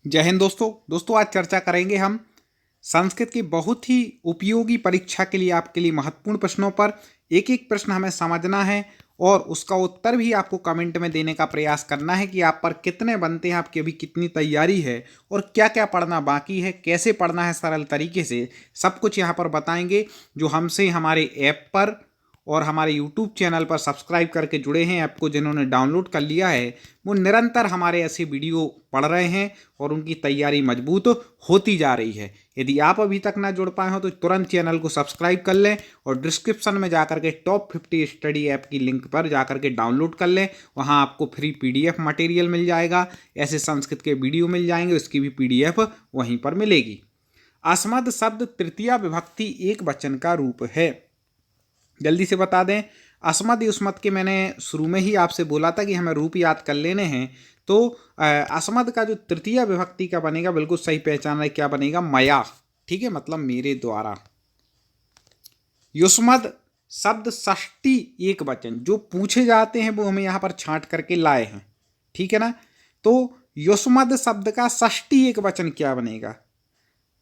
जय हिंद दोस्तों आज चर्चा करेंगे हम संस्कृत की बहुत ही उपयोगी परीक्षा के लिए आपके लिए महत्वपूर्ण प्रश्नों पर। एक एक प्रश्न हमें समझना है और उसका उत्तर भी आपको कमेंट में देने का प्रयास करना है कि आप पर कितने बनते हैं, आपकी अभी कितनी तैयारी है और क्या क्या पढ़ना बाकी है, कैसे पढ़ना है सरल तरीके से, सब कुछ यहाँ पर बताएंगे। जो हमसे हमारे ऐप पर और हमारे यूट्यूब चैनल पर सब्सक्राइब करके जुड़े हैं, ऐप को जिन्होंने डाउनलोड कर लिया है, वो निरंतर हमारे ऐसे वीडियो पढ़ रहे हैं और उनकी तैयारी मजबूत होती जा रही है। यदि आप अभी तक ना जुड़ पाए हो तो तुरंत चैनल को सब्सक्राइब कर लें और डिस्क्रिप्शन में जाकर के टॉप 50 स्टडी ऐप की लिंक पर जाकर के डाउनलोड कर लें। वहाँ आपको फ्री PDF मटेरियल मिल जाएगा, ऐसे संस्कृत के वीडियो मिल जाएंगे, उसकी भी PDF वहीं पर मिलेगी। अस्मद शब्द तृतीया विभक्ति एक वचन का रूप है। जल्दी से बता दें, अस्मद युष्मत के मैंने शुरू में ही आपसे बोला था कि हमें रूप याद कर लेने हैं। तो अस्मद का जो तृतीय विभक्ति का बनेगा, बिल्कुल सही पहचान है, क्या बनेगा? मया। ठीक है, मतलब मेरे द्वारा। युष्मद शब्द षष्ठी एक वचन जो पूछे जाते हैं वो हमें यहाँ पर छांट करके लाए हैं। ठीक है ना? तो युष्मद शब्द का षष्ठी एक वचन क्या बनेगा?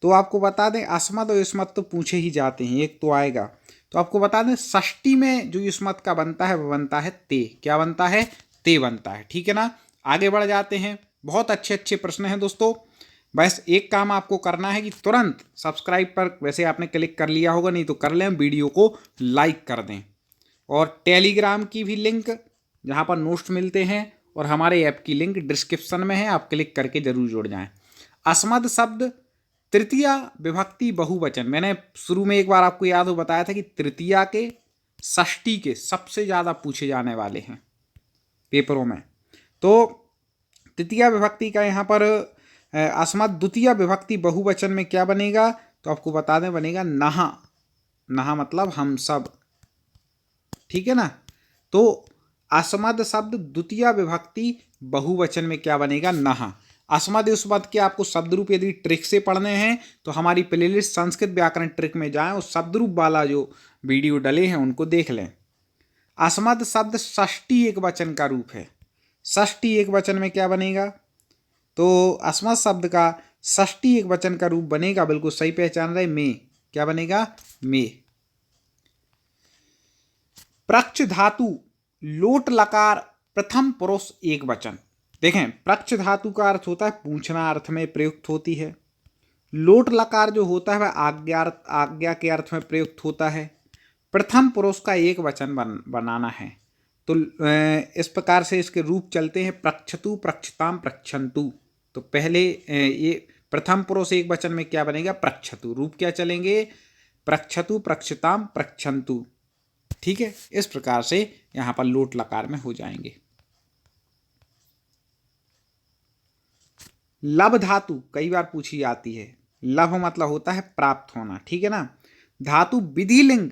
तो आपको बता दें, अस्मद और युष्मत तो पूछे ही जाते हैं, एक तो आएगा। तो आपको बता दें षष्ठी में जो युष्मत का बनता है वो बनता है ते। क्या बनता है? ते बनता है। ठीक है ना? आगे बढ़ जाते हैं। बहुत अच्छे अच्छे प्रश्न हैं दोस्तों। बस एक काम आपको करना है कि तुरंत सब्सक्राइब पर, वैसे आपने क्लिक कर लिया होगा, नहीं तो कर लें, वीडियो को लाइक कर दें। और टेलीग्राम की भी लिंक जहाँ पर नोट्स मिलते हैं और हमारे ऐप की लिंक डिस्क्रिप्शन में है, आप क्लिक करके जरूर जुड़ जाएं। अस्मद शब्द तृतीया विभक्ति बहुवचन, मैंने शुरू में एक बार आपको याद हो बताया था कि तृतीया के षष्ठी के सबसे ज़्यादा पूछे जाने वाले हैं पेपरों में। तो तृतीया विभक्ति का यहाँ पर अस्मद द्वितीय विभक्ति बहुवचन में क्या बनेगा? तो आपको बता दें, बनेगा नहा। नहा मतलब हम सब। ठीक है ना? तो अस्मद शब्द द्वितीय विभक्ति बहुवचन में क्या बनेगा? नहा। अस्मद युष्मत के आपको शब्द रूप यदि ट्रिक से पढ़ने हैं तो हमारी प्लेलिस्ट संस्कृत व्याकरण ट्रिक में जाएं और शब्द रूप वाला जो वीडियो डले हैं उनको देख लें। अस्मद शब्द षष्ठी एक वचन का रूप है। षष्ठी एक वचन में क्या बनेगा? तो अस्मद शब्द का षष्ठी एक वचन का रूप बनेगा, बिल्कुल सही पहचान रहे, में। क्या बनेगा? में। प्रक्ष धातु लोट लकार प्रथम पुरुष एक वचन। देखें, प्रक्ष धातु का अर्थ होता है पूछना अर्थ में प्रयुक्त होती है। लोट लकार जो होता है वह आज्ञा के अर्थ में प्रयुक्त होता है। प्रथम पुरुष का एक वचन बनाना है। तो इस प्रकार से इसके रूप चलते हैं, प्रक्षतु, प्रक्षताम, प्रक्षन्तु। तो पहले ये प्रथम पुरुष एक वचन में क्या बनेगा? प्रक्षतु। रूप क्या चलेंगे? प्रक्षतु, प्रक्षताम, प्रक्षन्तु। ठीक है, इस प्रकार से यहां पर लोट लकार में हो जाएंगे। लभ धातु कई बार पूछी जाती है। लभ मतलब होता है प्राप्त होना। ठीक है ना? धातु विधिलिंग,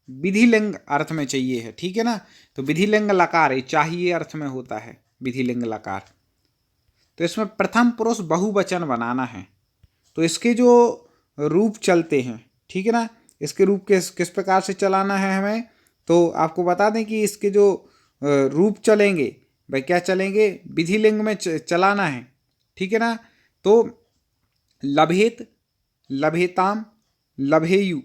विधिलिंग अर्थ में चाहिए है। ठीक है ना? तो विधिलिंग लकार है, चाहिए अर्थ में होता है विधिलिंग लकार। तो इसमें प्रथम पुरुष बहुवचन बनाना है। तो इसके जो रूप चलते हैं, ठीक है ना, इसके रूप किस किस प्रकार से चलाना है हमें, तो आपको बता दें कि इसके जो रूप चलेंगे, भाई क्या चलेंगे? विधिलिंग में चलाना है। ठीक है ना? तो लभेत, लभेताम, लभेयु।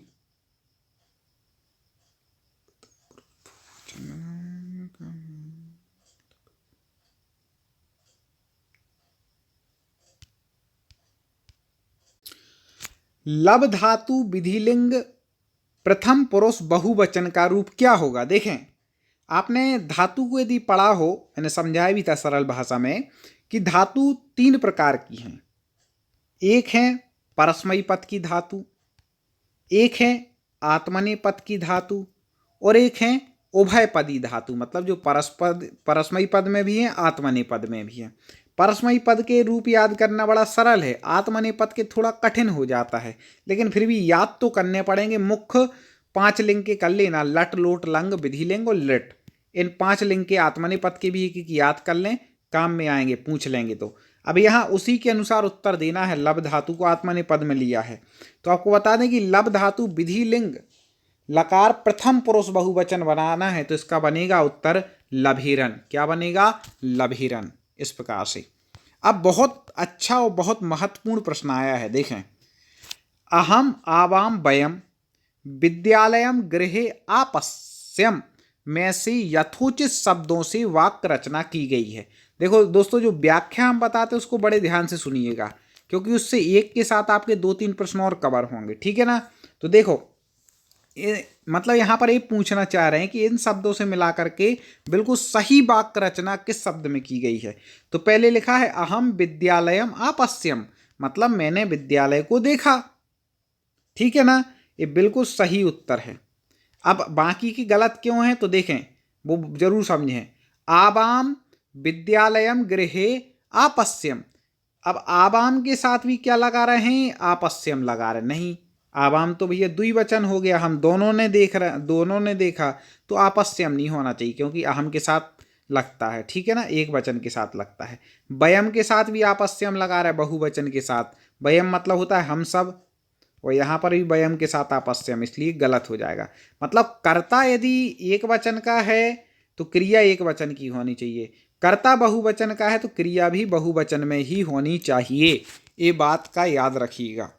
लब धातु विधिलिंग प्रथम पुरुष बहुवचन का रूप क्या होगा? देखें, आपने धातु को यदि पढ़ा हो, मैंने समझाया भी था सरल भाषा में कि धातु तीन प्रकार की हैं। एक है परस्मयी पद की धातु, एक है आत्मनेपद की धातु, और एक है उभयपदी धातु, मतलब जो परस्मयी पद में भी है, आत्मनेपद में भी है। परस्मयी पद के रूप याद करना बड़ा सरल है, आत्मनेपद के थोड़ा कठिन हो जाता है, लेकिन फिर भी याद तो करने पड़ेंगे। मुख्य 5 लिंग के कर लेना, लट, लोट, लंग, विधिलिंग और लिट। इन 5 लिंग के आत्मनेपद के भी एक याद कर लें, काम में आएंगे, पूछ लेंगे तो। अब यहाँ उसी के अनुसार उत्तर देना है। लब धातु को आत्मनेपद में लिया है, तो आपको बता दें कि लब धातु विधिलिंग लकार प्रथम पुरुष बहुवचन बनाना है, तो इसका बनेगा उत्तर लभीरन। क्या बनेगा? लभीरन। इस प्रकार से अब बहुत अच्छा और बहुत महत्वपूर्ण प्रश्न आया है। देखें, अहम आवाम वयम विद्यालयम गृहे आपस्यम में से यथोचित शब्दों से वाक्य रचना की गई है। देखो दोस्तों, जो व्याख्या हम बताते हैं उसको बड़े ध्यान से सुनिएगा, क्योंकि उससे एक के साथ आपके 2-3 प्रश्न और कवर होंगे, ठीक है ना। तो देखो, मतलब यहाँ पर ये पूछना चाह रहे हैं कि इन शब्दों से मिला करके बिल्कुल सही वाक्य रचना किस शब्द में की गई है। तो पहले लिखा है अहम विद्यालयम आपस्यम, मतलब मैंने विद्यालय को देखा, ठीक है ना। ये बिल्कुल सही उत्तर है। अब बाकी की गलत क्यों है तो देखें, वो जरूर समझें। आवाम विद्यालयम गृहे आपस्यम, अब आवाम के साथ भी क्या लगा रहे हैं, आपस्यम लगा रहे नहीं। आवाम तो भैया द्विवचन हो गया, हम दोनों ने देखा, तो आपस्यम नहीं होना चाहिए क्योंकि अहम के साथ लगता है, ठीक है ना, एक वचन के साथ लगता है। वयम के साथ भी आपस्यम लगा रहा है, बहुवचन के साथ। वयम मतलब होता है हम सब, और यहाँ पर भी वयम के साथ आपस्यम, इसलिए गलत हो जाएगा। मतलब कर्ता यदि एक वचन का है तो क्रिया एक वचन की होनी चाहिए, कर्ता बहुवचन का है तो क्रिया भी बहुवचन में ही होनी चाहिए। ये बात का याद रखिएगा।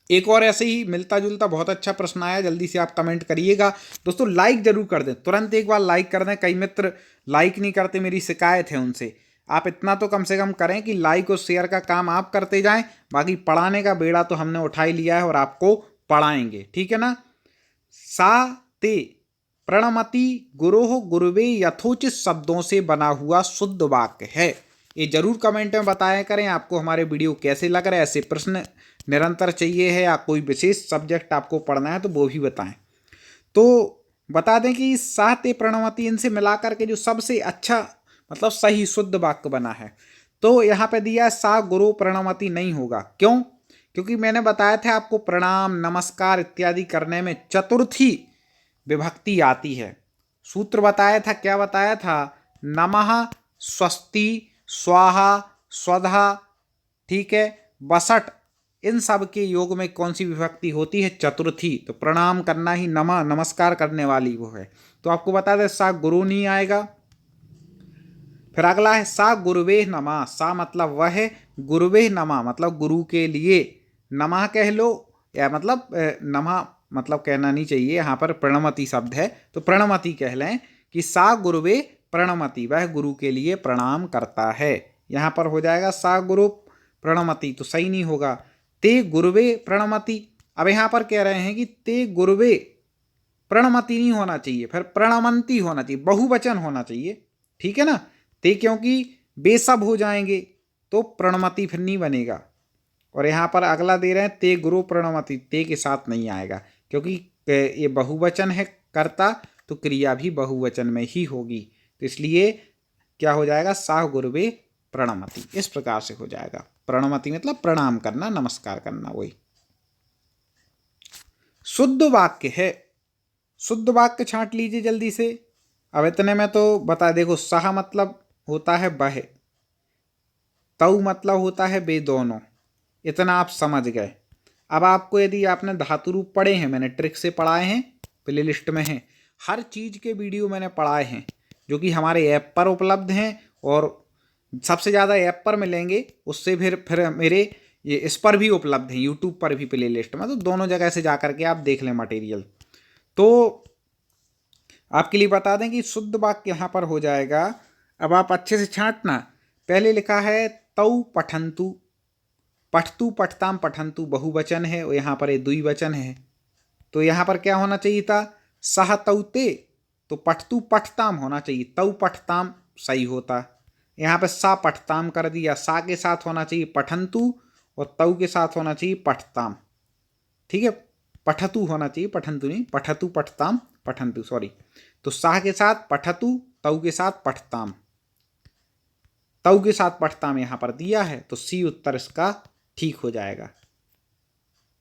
एक और ऐसे ही मिलता जुलता बहुत अच्छा प्रश्न आया, जल्दी से आप कमेंट करिएगा। दोस्तों लाइक जरूर कर दें, तुरंत एक बार लाइक कर दें। कई मित्र लाइक नहीं करते, मेरी शिकायत है उनसे। आप इतना तो कम से कम करें कि लाइक और शेयर का काम आप करते जाएं, बाकी पढ़ाने का बेड़ा तो हमने उठा ही लिया है और आपको पढ़ाएंगे, ठीक है ना। सा ते प्रणमति गुरोह गुरुवे यथोचित शब्दों से बना हुआ शुद्ध वाक्य है। ये जरूर कमेंट में बताया करें आपको हमारे वीडियो कैसे लग रहे हैं। ऐसे प्रश्न निरंतर चाहिए है या कोई विशेष सब्जेक्ट आपको पढ़ना है तो वो भी बताएं। तो बता दें कि साते प्रणमति इनसे मिलाकर के जो सबसे अच्छा मतलब सही शुद्ध वाक्य बना है, तो यहाँ पे दिया सा गुरु प्रणमति नहीं होगा। क्यों? क्योंकि मैंने बताया था आपको प्रणाम नमस्कार इत्यादि करने में चतुर्थी विभक्ति आती है। सूत्र बताया था, क्या बताया था, नमः स्वस्ति स्वाहा स्वधा, ठीक है, वसट, इन सब के योग में कौन सी विभक्ति होती है, चतुर्थी। तो प्रणाम करना ही नमस्कार करने वाली वो है। तो आपको बता दें सा गुरु नहीं आएगा। फिर अगला है सा गुरुवे नमा, सा मतलब वह है, गुरुवे नमा मतलब गुरु के लिए, नमा कह लो या मतलब नमा मतलब कहना नहीं चाहिए, यहाँ पर प्रणमति शब्द है तो प्रणमति कह लें कि सा गुरुवे प्रणमति, वह गुरु के लिए प्रणाम करता है। यहाँ पर हो जाएगा सा गुरु प्रणमति, तो सही नहीं होगा। ते गुरुवे प्रणमति, अब यहाँ पर कह रहे हैं कि ते गुरुवे प्रणमति नहीं होना चाहिए, फिर प्रणमंती होना चाहिए, बहुवचन होना चाहिए, ठीक है ना। ते क्योंकि बेसब हो जाएंगे तो प्रणमति फिर नहीं बनेगा। और यहाँ पर अगला दे रहे हैं ते गुरु प्रणमति, ते के साथ नहीं आएगा क्योंकि ये बहुवचन है कर्ता, तो क्रिया भी बहुवचन में ही होगी। तो इसलिए क्या हो जाएगा, सा गुरुवे प्रणमति, इस प्रकार से हो जाएगा। प्रणमति मतलब प्रणाम करना, नमस्कार करना, वही शुद्ध वाक्य है। शुद्ध वाक्य छांट लीजिए जल्दी से। अब इतने में तो बता, देखो सह मतलब होता है वह, तऊ मतलब होता है वे दोनों, इतना आप समझ गए। अब आपको यदि आपने धातु रूप पढ़े हैं, मैंने ट्रिक से पढ़ाए हैं, प्ले लिस्ट में हैं, हर चीज़ के वीडियो मैंने पढ़ाए हैं जो कि हमारे ऐप पर उपलब्ध हैं, और सबसे ज़्यादा ऐप पर मिलेंगे, उससे फिर मेरे ये इस पर भी उपलब्ध हैं, यूट्यूब पर भी प्ले लिस्ट में। तो दोनों जगह से जा करके आप देख लें मटेरियल। तो आपके लिए बता दें कि शुद्ध वाक्य यहाँ पर हो जाएगा। अब आप अच्छे से छांटना। पहले लिखा है तऊ पठंतु, पठतु पठताम पठंतु बहुवचन है और यहाँ पर ये द्विवचन है, तो यहाँ पर क्या होना चाहिए था, सह तऊ ते, तो पठतु पठताम होना चाहिए, तऊ पठताम सही होता। यहाँ पे सा पठताम कर दिया, सा के साथ होना चाहिए पठंतु और तऊ के साथ होना चाहिए पठताम, ठीक है, पठतु होना चाहिए, पठंतु नहीं, पठतु पठताम पठंतु, सॉरी। तो सा के साथ पठतु, तऊ के साथ पठताम, तऊ के साथ पठताम यहाँ पर दिया है, तो सी उत्तर इसका ठीक हो जाएगा,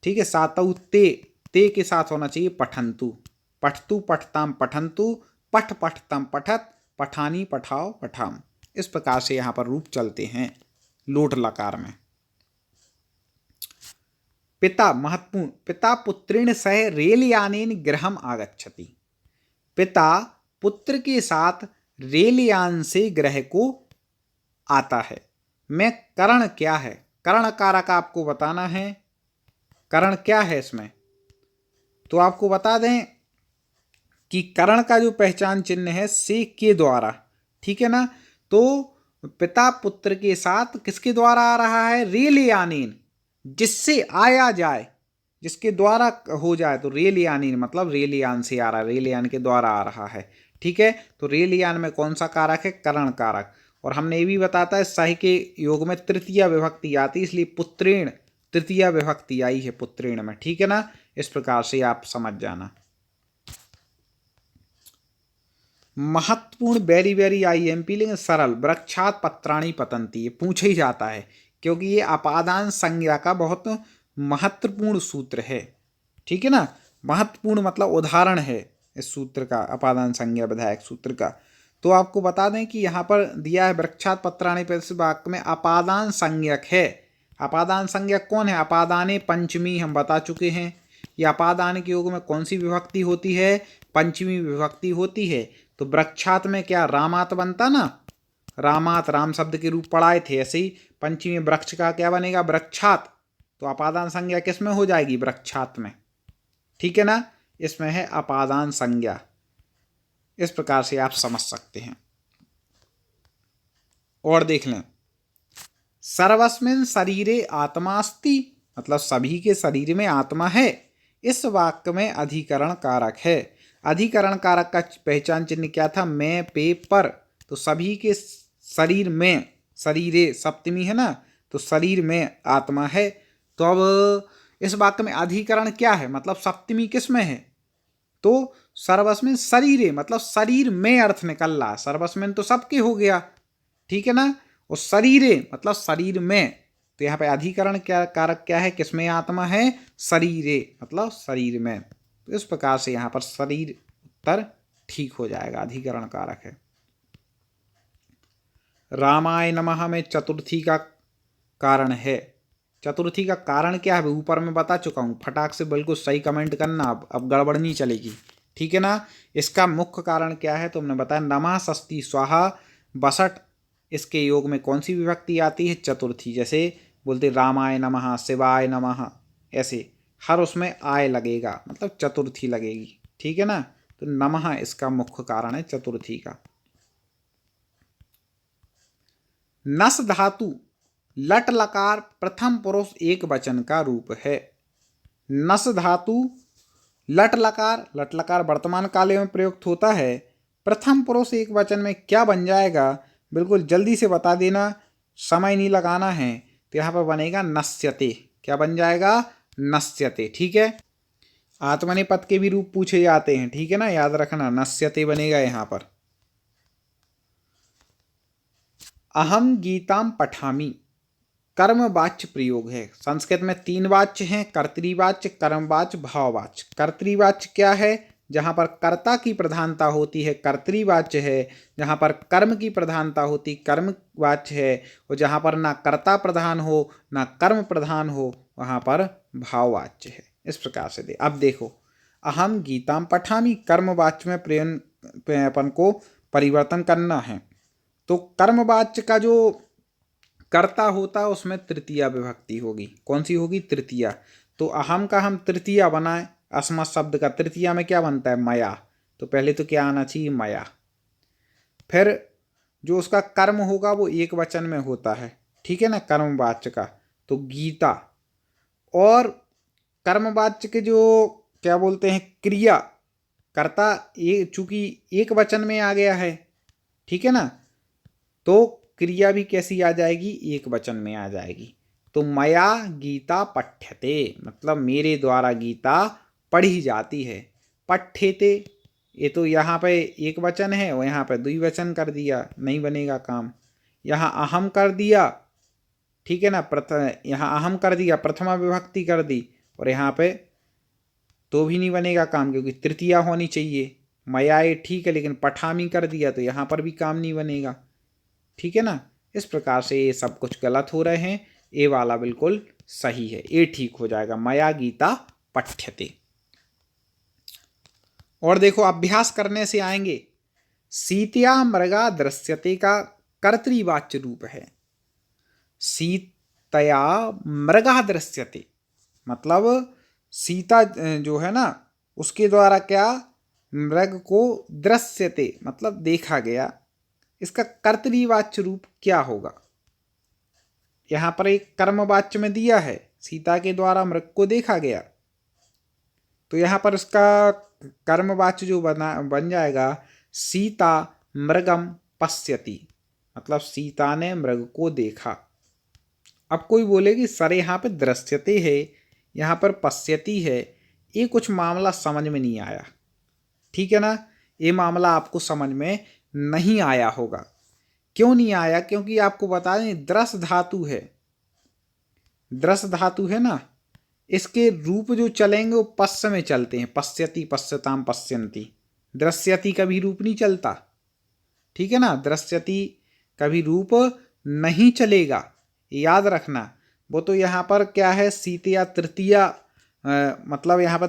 ठीक है। सातऊ ते, ते के साथ होना चाहिए पठंतु, पठतु पठताम पठंतु, पठ पठतम पठत, पठानी पठाओ पठाम, इस प्रकार से यहाँ पर रूप चलते हैं लोट लकार में। पिता महत्वपूर्ण, पिता पुत्रेण सह रेलयानेन गृहम आगच्छति, पिता पुत्र के साथ रेलयान से गृह को आता है। में करण क्या है, करण कारक आपको बताना है। करण क्या है इसमें, तो आपको बता दें कि करण का जो पहचान चिन्ह है से के द्वारा, ठीक है ना। तो पिता पुत्र के साथ किसके द्वारा आ रहा है, रेल यानीन, जिससे आया जाए, जिसके द्वारा हो जाए, तो रेल यानीन मतलब रेल यान से आ रहा है, रेल यान के द्वारा आ रहा है, ठीक है। तो रेल यान में कौन सा कारक है, करण कारक। और हमने ये भी बताता है सही के योग में तृतीया विभक्ति आती, इसलिए पुत्रेण तृतीया विभक्ति आई है पुत्रेण में, ठीक है ना। इस प्रकार से आप समझ जाना। महत्वपूर्ण वेरी वेरी आईएमपी, लेकिन सरल, वृक्षात पत्राणी पतंती, ये पूछे ही जाता है क्योंकि ये अपादान संज्ञा का बहुत महत्वपूर्ण सूत्र है, ठीक है ना। महत्वपूर्ण मतलब उदाहरण है इस सूत्र का, अपादान संज्ञा विधायक सूत्र का। तो आपको बता दें कि यहाँ पर दिया है वृक्षात पत्राणी, पर इस वाक्य में अपादान संज्ञक है। अपादान संज्ञक कौन है, अपादाने पंचमी हम बता चुके हैं। ये अपादान के योग में कौन सी विभक्ति होती है, पंचमी विभक्ति होती है। तो वृक्षात में क्या रामात बनता ना, रामात राम शब्द के रूप पढ़ाए थे, ऐसे ही पंचमी वृक्ष का क्या बनेगा, वृक्षात। तो अपादान संज्ञा किस में हो जाएगी, वृक्षात में, ठीक है ना। इसमें है अपादान संज्ञा। इस प्रकार से आप समझ सकते हैं। और देख लें, सर्वस्मिन् शरीरे आत्मास्ति, मतलब सभी के शरीर में आत्मा है। इस वाक्य में अधिकरण कारक है। अधिकरण कारक का पहचान चिन्ह क्या था, मैं पे पर। तो सभी के शरीर में, शरीरे सप्तमी है ना, तो शरीर में आत्मा है। तो अब इस वाक्य में अधिकरण क्या है, मतलब सप्तमी किस में है, तो सर्वस्मिन शरीरे मतलब शरीर में अर्थ निकल रहा है। सर्वस्मिन तो सबके हो गया, ठीक है ना। और शरीरे मतलब शरीर में, तो यहाँ पे अधिकरण क्या कारक क्या है, किसमें आत्मा है, शरीरे मतलब शरीर में। तो इस प्रकार से यहाँ पर शरीर उत्तर ठीक हो जाएगा, अधिकरण कारक है। रामाय नमः में चतुर्थी का कारण है। चतुर्थी का कारण क्या है, ऊपर मैं बता चुका हूँ, फटाक से बिल्कुल सही कमेंट करना, अब गड़बड़ नहीं चलेगी, ठीक है ना। इसका मुख्य कारण क्या है, तो हमने बताया नमः षष्ठी स्वाहा बसठ, इसके योग में कौन सी विभक्ति आती है, चतुर्थी। जैसे बोलते रामाय नमः, शिवाय नमः, ऐसे हर उसमें आय लगेगा, मतलब चतुर्थी लगेगी, ठीक है ना। तो नमः इसका मुख्य कारण है चतुर्थी का। नस धातु लट लकार प्रथम पुरुष एक वचन का रूप है। नस धातु लट लकार वर्तमान काल में प्रयुक्त होता है। प्रथम पुरुष एक वचन में क्या बन जाएगा, बिल्कुल जल्दी से बता देना, समय नहीं लगाना है। तो यहाँ पर बनेगा नश्यते। क्या बन जाएगा, नश्यते, ठीक है। आत्मनेपद के भी रूप पूछे जाते हैं, ठीक है ना, याद रखना, नश्यते बनेगा यहाँ पर। अहम गीताम पठामी कर्मवाच्य प्रयोग है। संस्कृत में 3 वाच्य हैं, कर्तृवाच्य, कर्मवाच्य, भाववाच्य। कर्तृवाच्य क्या है, जहाँ पर कर्ता की प्रधानता होती है कर्तृवाच्य है, जहाँ पर कर्म की प्रधानता होती कर्मवाच्य है, और जहाँ पर ना कर्ता प्रधान हो ना कर्म प्रधान हो वहाँ पर भाववाच्य है। इस प्रकार से अब देखो, अहम गीताम पठामी कर्मवाच्य में अपन को परिवर्तन करना है। तो कर्मवाच्य का जो कर्ता होता है उसमें तृतीया विभक्ति होगी, कौन सी होगी, तृतीया। तो अहम का हम तृतीया बनाए, अस्मत् शब्द का तृतीया में क्या बनता है, मया। तो पहले तो क्या आना चाहिए, मया। फिर जो उसका कर्म होगा वो एक वचन में होता है, ठीक है ना, कर्मवाच्य का, तो गीता। और कर्मवाच्य के जो क्या बोलते हैं, क्रिया कर्ता ये चूंकि एक वचन में आ गया है, ठीक है ना, तो क्रिया भी कैसी आ जाएगी, एक वचन में आ जाएगी। तो मया गीता पठ्यते मतलब मेरे द्वारा गीता पढ़ी जाती है। पठ्यते ये तो यहाँ पे एक वचन है और यहाँ पे द्विवचन कर दिया, नहीं बनेगा काम। यहाँ अहम कर दिया, ठीक है ना, यहाँ अहम कर दिया, प्रथमा विभक्ति कर दी, और यहाँ पे तो भी नहीं बनेगा काम क्योंकि तृतीया होनी चाहिए। मयाए ठीक है, लेकिन पठामी कर दिया तो यहाँ पर भी काम नहीं बनेगा, ठीक है ना। इस प्रकार से ये सब कुछ गलत हो रहे हैं, ए वाला बिल्कुल सही है, ए ठीक हो जाएगा, मया गीता पठ्यते। और देखो अभ्यास करने से आएंगे, सीत्या मृगा दृश्यते का कर्तृवाच्य रूप है। सीतया मृगः दृश्यते, मतलब सीता जो है ना उसके द्वारा क्या मृग को दृश्यते मतलब देखा गया। इसका कर्तरीवाच्य रूप क्या होगा? यहाँ पर एक कर्मवाच्य में दिया है सीता के द्वारा मृग को देखा गया, तो यहाँ पर इसका कर्मवाच्य जो बन जाएगा सीता मृगम पश्यति, मतलब सीता ने मृग को देखा। अब कोई बोले कि सर यहाँ पे दृश्यते है, यहाँ पर पश्यति है, ये कुछ मामला समझ में नहीं आया। ठीक है ना, ये मामला आपको समझ में नहीं आया होगा। क्यों नहीं आया? क्योंकि आपको बता दें दृश्य धातु है, दृश्य धातु है ना, इसके रूप जो चलेंगे वो पश्य में चलते हैं, पश्यति पश्यताम पश्यन्ति। दृश्यति का भी रूप नहीं चलता, ठीक है ना, दृश्यति का भी रूप नहीं चलेगा, याद रखना। वो तो यहाँ पर क्या है सीतिया तृतीया, मतलब यहाँ पर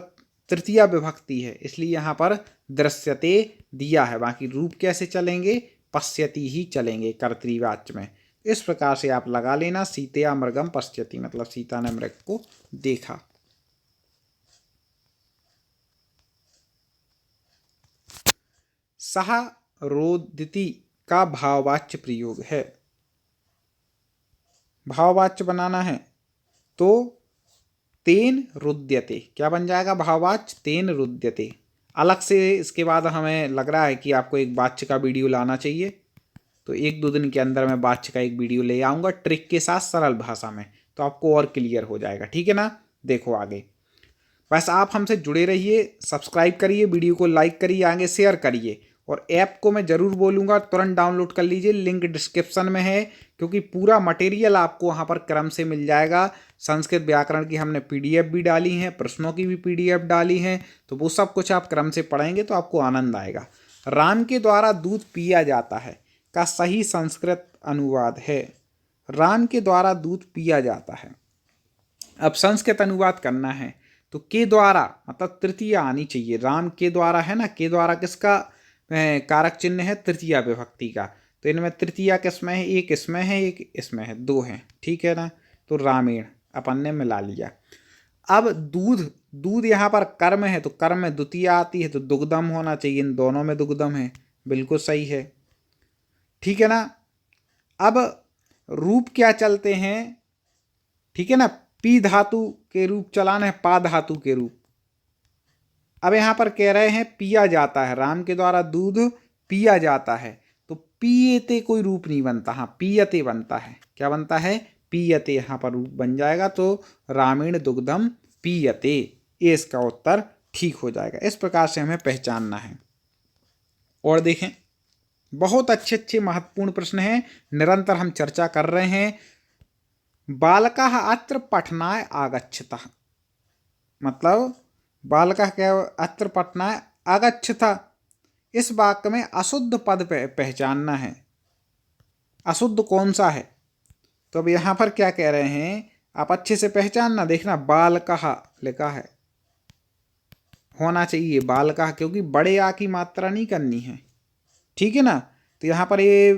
तृतीया विभक्ति है, इसलिए यहाँ पर दृश्यते दिया है, बाकी रूप कैसे चलेंगे? पश्यति ही चलेंगे कर्तृवाच्य में। इस प्रकार से आप लगा लेना सीतया मृगम पश्यति, मतलब सीता ने मृग को देखा। सह रोदिति का भाववाच्य प्रयोग है। भाववाच्य बनाना है तो तेन रुद्यते, क्या बन जाएगा भाववाच्य? तेन रुद्यते। अलग से इसके बाद हमें लग रहा है कि आपको एक वाच्य का वीडियो लाना चाहिए, तो 1-2 दिन के अंदर मैं वाच्य का एक वीडियो ले आऊँगा ट्रिक के साथ सरल भाषा में, तो आपको और क्लियर हो जाएगा। ठीक है ना, देखो आगे बस आप हमसे जुड़े रहिए, सब्सक्राइब करिए, वीडियो को लाइक करिए, आगे शेयर करिए, और ऐप को मैं ज़रूर बोलूँगा तुरंत डाउनलोड कर लीजिए, लिंक डिस्क्रिप्शन में है, क्योंकि पूरा मटेरियल आपको वहाँ पर क्रम से मिल जाएगा। संस्कृत व्याकरण की हमने पीडीएफ भी डाली हैं, प्रश्नों की भी पीडीएफ डाली हैं, तो वो सब कुछ आप क्रम से पढ़ेंगे तो आपको आनंद आएगा। राम के द्वारा दूध पिया जाता है का सही संस्कृत अनुवाद है। राम के द्वारा दूध पिया जाता है। अब संस्कृत अनुवाद करना है तो के द्वारा मतलब तृतीया आनी चाहिए। राम के द्वारा है ना, के द्वारा किसका कारक चिन्ह है? तृतीया विभक्ति का। तो इनमें तृतीया किसमें है? एक इसमें है, एक इसमें है, 2 हैं। ठीक है ना, तो रामेण अपन ने मिला लिया। अब दूध, दूध यहाँ पर कर्म है तो कर्म में द्वितीय आती है तो दुग्धम होना चाहिए, इन दोनों में दुग्धम है, बिल्कुल सही है। ठीक है ना, अब रूप क्या चलते हैं? ठीक है ना, पी धातु के रूप चलाना है, पा धातु के रूप। अब यहाँ पर कह रहे हैं पिया जाता है, राम के द्वारा दूध पिया जाता है, तो पीयते कोई रूप नहीं बनता, हाँ पीयते बनता है। क्या बनता है? पीयते, यहाँ पर रूप बन जाएगा, तो रामेण दुग्धम पीयते, ये इसका उत्तर ठीक हो जाएगा। इस प्रकार से हमें पहचानना है। और देखें बहुत अच्छे अच्छे महत्वपूर्ण प्रश्न हैं, निरंतर हम चर्चा कर रहे हैं। बालकः अत्र पठनाय आगच्छतः, मतलब बालकः क्या अत्र पठनाय आगच्छतः, इस वाक्य में अशुद्ध पद पहचानना है। अशुद्ध कौन सा है? तो अब यहाँ पर क्या कह रहे हैं, आप अच्छे से पहचानना। देखना बालकः लिखा है, होना चाहिए बालकः, क्योंकि बड़े आ की मात्रा नहीं करनी है। ठीक है ना, तो यहाँ पर ये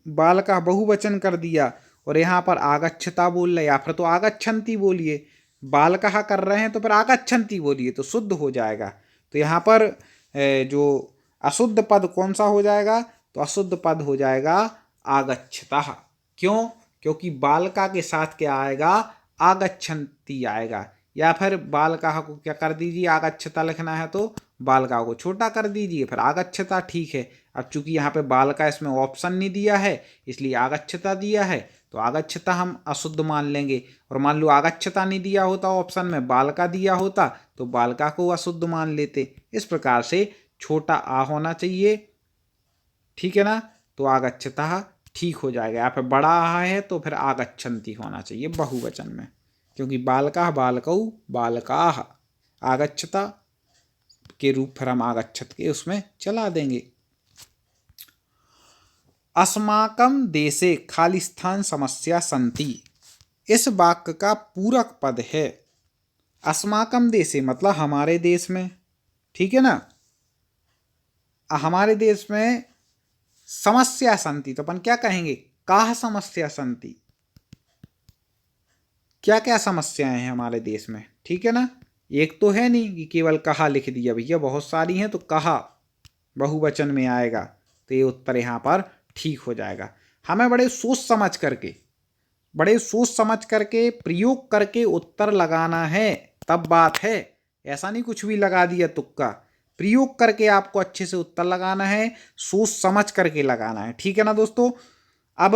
बालकः बहुवचन कर दिया और यहाँ पर आगच्छता बोल रहे, या फिर तो आगच्छन्ति बोलिए। बालकः कर रहे हैं तो फिर आगच्छन्ति बोलिए तो शुद्ध हो जाएगा। तो यहाँ पर जो अशुद्ध पद कौन सा हो जाएगा? तो अशुद्ध पद हो जाएगा आगच्छतः। क्यों? क्योंकि बालका के साथ क्या आएगा? आगच्छन्ति आएगा। या फिर बालका को क्या कर दीजिए, आगच्छता लिखना है तो बालका को छोटा कर दीजिए, फिर आगच्छता ठीक है। अब चूंकि यहाँ पे बालका इसमें ऑप्शन नहीं दिया है इसलिए आगच्छता दिया है, तो आगच्छता हम अशुद्ध मान लेंगे। और मान लो आगच्छता नहीं दिया होता, ऑप्शन में बालका दिया होता तो बालका को अशुद्ध मान लेते। इस प्रकार से छोटा आ होना चाहिए, ठीक है ना, तो आगच्छता ठीक हो जाएगा। यहाँ पे बड़ा आ है तो फिर आगच्छन्ति होना चाहिए बहुवचन में, क्योंकि बालका बालकौ बालकाः, आगच्छता के रूप फिर हम आगच्छत के उसमें चला देंगे। अस्माकं देशे खालिस्थान समस्या सन्ति, इस वाक्य का पूरक पद है। अस्माकं देशे मतलब हमारे देश में, ठीक है ना, हमारे देश में समस्या सन्ति, तो अपन क्या कहेंगे? काह समस्या सन्ति, क्या क्या समस्याएं हैं हमारे देश में, ठीक है ना। एक तो है नहीं कि केवल कहा लिख दिया, भैया बहुत सारी हैं, तो कहा बहुवचन में आएगा तो ये उत्तर यहाँ पर ठीक हो जाएगा। हमें बड़े सोच समझ करके प्रयोग करके उत्तर लगाना है, तब बात है। ऐसा नहीं कुछ भी लगा दिया तुक्का, प्रयोग करके आपको अच्छे से उत्तर लगाना है, सोच समझ करके लगाना है, ठीक है ना दोस्तों। अब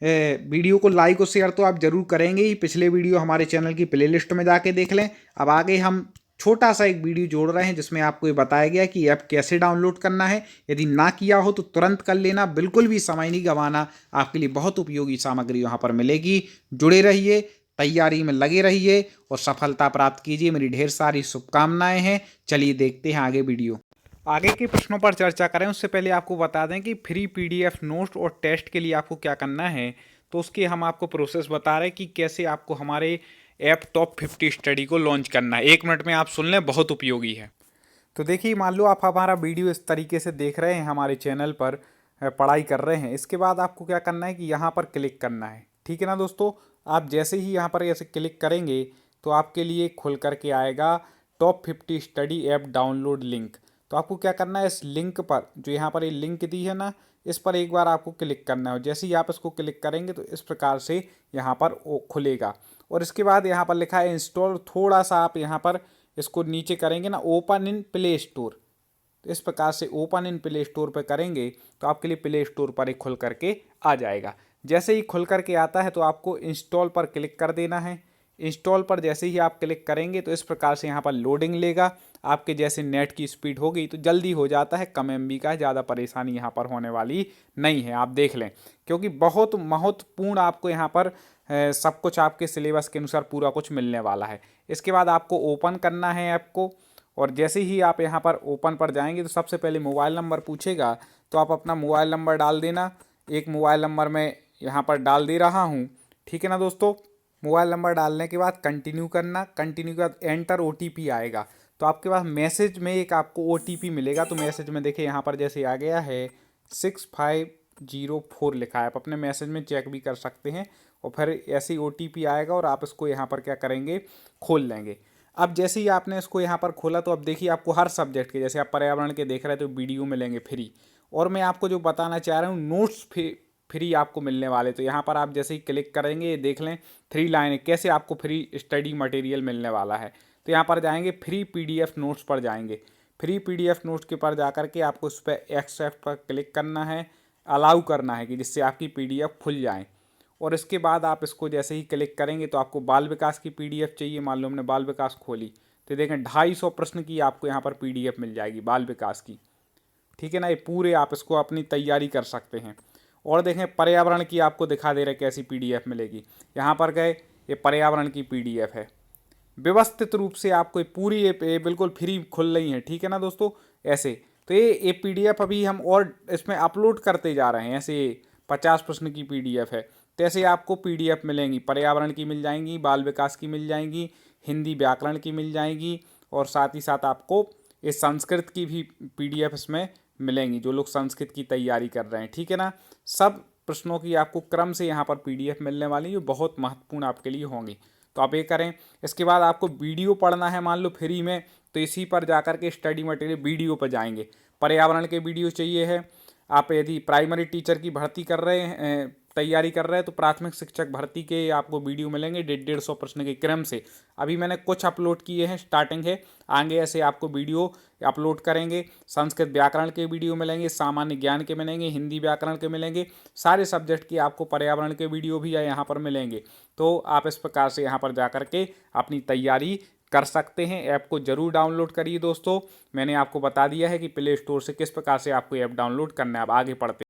वीडियो को लाइक और शेयर तो आप जरूर करेंगे ही, पिछले वीडियो हमारे चैनल की प्लेलिस्ट में जाके देख लें। अब आगे हम छोटा सा एक वीडियो जोड़ रहे हैं जिसमें आपको ये बताया गया कि ऐप कैसे डाउनलोड करना है। यदि ना किया हो तो तुरंत कर लेना, बिल्कुल भी समय नहीं गंवाना, आपके लिए बहुत उपयोगी सामग्री वहाँ पर मिलेगी। जुड़े रहिए, तैयारी में लगे रहिए और सफलता प्राप्त कीजिए, मेरी ढेर सारी शुभकामनाएं हैं। चलिए देखते हैं आगे वीडियो। आगे के प्रश्नों पर चर्चा करें उससे पहले आपको बता दें कि फ्री पीडीएफ नोट्स और टेस्ट के लिए आपको क्या करना है, तो उसके हम आपको प्रोसेस बता रहे हैं कि कैसे आपको हमारे ऐप टॉप 50 स्टडी को लॉन्च करना है। 1 मिनट में आप सुन लें, बहुत उपयोगी है। तो देखिए, मान लो आप हमारा वीडियो इस तरीके से देख रहे हैं, हमारे चैनल पर पढ़ाई कर रहे हैं। इसके बाद आपको क्या करना है कि यहाँ पर क्लिक करना है, ठीक है ना दोस्तों। आप जैसे ही यहाँ पर ऐसे क्लिक करेंगे तो आपके लिए खुल करके आएगा top 50 study app download link. तो आपको क्या करना है, इस लिंक पर, जो यहाँ पर ये लिंक दी है ना, इस पर एक बार आपको क्लिक करना है। जैसे ही आप इसको क्लिक करेंगे तो इस प्रकार से यहाँ पर खुलेगा। और इसके बाद यहाँ पर लिखा है इंस्टॉल, थोड़ा सा आप यहाँ पर इसको नीचे करेंगे ना, ओपन इन प्ले स्टोर। तो इस प्रकार से ओपन इन प्ले स्टोर पर करेंगे तो आपके लिए प्ले स्टोर पर ही खुल करके आ जाएगा। जैसे ही खुल करके आता है तो आपको इंस्टॉल पर क्लिक कर देना है। इंस्टॉल पर जैसे ही आप क्लिक करेंगे तो इस प्रकार से यहाँ पर लोडिंग लेगा। आपके जैसे नेट की स्पीड होगी तो जल्दी हो जाता है, कम एमबी का है, ज़्यादा परेशानी यहाँ पर होने वाली नहीं है, आप देख लें। क्योंकि बहुत महत्वपूर्ण आपको यहाँ पर सब कुछ आपके सिलेबस के अनुसार पूरा कुछ मिलने वाला है। इसके बाद आपको ओपन करना है ऐप को, और जैसे ही आप यहाँ पर ओपन पर जाएंगे तो सबसे पहले मोबाइल नंबर पूछेगा, तो आप अपना मोबाइल नंबर डाल देना। एक मोबाइल नंबर मैं यहाँ पर डाल दे रहा हूँ, ठीक है ना दोस्तों। मोबाइल नंबर डालने के बाद कंटिन्यू करना, कंटिन्यू के बाद एंटर ओटीपी आएगा। तो आपके पास मैसेज में एक आपको ओटीपी मिलेगा। तो मैसेज में देखिए यहाँ पर जैसे आ गया है 6504 लिखा है, आप अपने मैसेज में चेक भी कर सकते हैं। और फिर ऐसे ही ओटीपी आएगा और आप इसको यहाँ पर क्या करेंगे, खोल लेंगे। अब जैसे ही आपने इसको यहाँ पर खोला तो अब देखिए आपको हर सब्जेक्ट के, जैसे आप पर्यावरण के देख रहे हैं तो वीडियो मिलेंगे फ्री। और मैं आपको जो बताना चाह रहा हूँ, नोट्स फ्री आपको मिलने वाले। तो यहाँ पर आप जैसे ही क्लिक करेंगे, ये देख लें 3 लाइनें कैसे आपको फ्री स्टडी मटेरियल मिलने वाला है। तो यहाँ पर जाएंगे, फ्री पीडीएफ नोट्स पर जाएंगे। फ्री पीडीएफ नोट्स के पर जाकर के आपको उस पर एक्सेप्ट पर क्लिक करना है, अलाउ करना है कि जिससे आपकी पीडीएफ खुल जाए। और इसके बाद आप इसको जैसे ही क्लिक करेंगे तो आपको बाल विकास की पीडीएफ चाहिए। मान लो हमने बाल विकास खोली तो देखें 250 प्रश्न की आपको यहाँ पर पीडीएफ मिल जाएगी बाल विकास की, ठीक है ना। ये पूरे आप इसको अपनी तैयारी कर सकते हैं। और देखें पर्यावरण की आपको दिखा दे रहे कैसी पीडीएफ मिलेगी। यहाँ पर गए, ये पर्यावरण की पीडीएफ है, व्यवस्थित रूप से आपको ये पूरी ये बिल्कुल फ्री खुल रही है, ठीक है ना दोस्तों। ऐसे तो ये पीडीएफ अभी हम और इसमें अपलोड करते जा रहे हैं। ऐसे 50 प्रश्न की पीडीएफ है, तो ऐसे आपको पीडीएफ मिलेंगी। पर्यावरण की मिल जाएंगी, बाल विकास की मिल जाएंगी, हिंदी व्याकरण की मिल जाएंगी, और साथ ही साथ आपको इस संस्कृत की भी पीडीएफ इसमें मिलेंगी, जो लोग संस्कृत की तैयारी कर रहे हैं, ठीक है ना। सब प्रश्नों की आपको क्रम से यहाँ पर पीडीएफ मिलने वाली, जो बहुत महत्वपूर्ण आपके लिए होंगी। तो आप ये करें। इसके बाद आपको वीडियो पढ़ना है मान लो फ्री में, तो इसी पर जाकर के स्टडी मटेरियल वीडियो पर जाएंगे। पर्यावरण के वीडियो चाहिए है, आप यदि प्राइमरी टीचर की भर्ती कर रहे हैं, तैयारी कर रहे हैं, तो प्राथमिक शिक्षक भर्ती के आपको वीडियो मिलेंगे 150 प्रश्न के क्रम से। अभी मैंने कुछ अपलोड किए हैं, स्टार्टिंग है, आगे ऐसे आपको वीडियो अपलोड करेंगे। संस्कृत व्याकरण के वीडियो मिलेंगे, सामान्य ज्ञान के मिलेंगे, हिंदी व्याकरण के मिलेंगे, सारे सब्जेक्ट की आपको पर्यावरण के वीडियो भी यहाँ पर मिलेंगे। तो आप इस प्रकार से यहाँ पर जा के अपनी तैयारी कर सकते हैं। ऐप को जरूर डाउनलोड करिए दोस्तों। मैंने आपको बता दिया है कि प्ले स्टोर से किस प्रकार से आपको ऐप डाउनलोड करना है। अब आगे पढ़ते हैं।